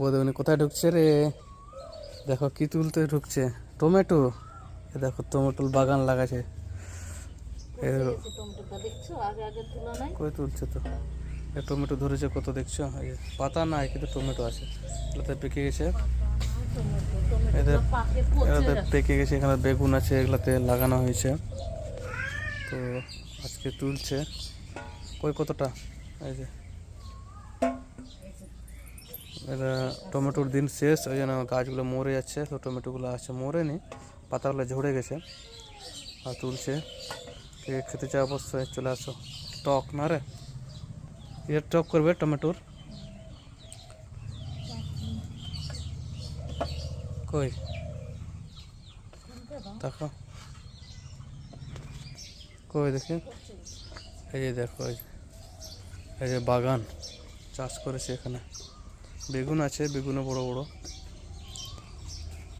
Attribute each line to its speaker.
Speaker 1: বৌদি কোথায় ঢুকছে রে? দেখো কি তুলতে ঢুকছে, টমেটো। এ দেখো টমেটোর বাগান লাগাছে। কই তুলছে তো, এ টমেটো ধরেছে কত দেখছো, এই যে পাতা নাই কিন্তু টমেটো আছে, এগুলোতে পেকে গেছে। এদের এগুলোতে পেকে গেছে, এখানে বেগুন আছে, এগুলাতে লাগানো হয়েছে। তো আজকে তুলছে। কই কতটা, এই যে এটা টমেটোর দিন শেষ, ওই জন্য গাছগুলো মরে যাচ্ছে। তো টমেটোগুলো আছে মরেনি, পাতাগুলো ঝরে গেছে। আর তুলছে, কে খেতে চায় অবশ্যই চলে আসো। টক না রে, এর টক করবে টমেটোর। কই দেখো, কই দেখি, এই যে দেখো, এই যে বাগান চাষ করেছে এখানে। বেগুন আছে, বেগুনও বড় বড়।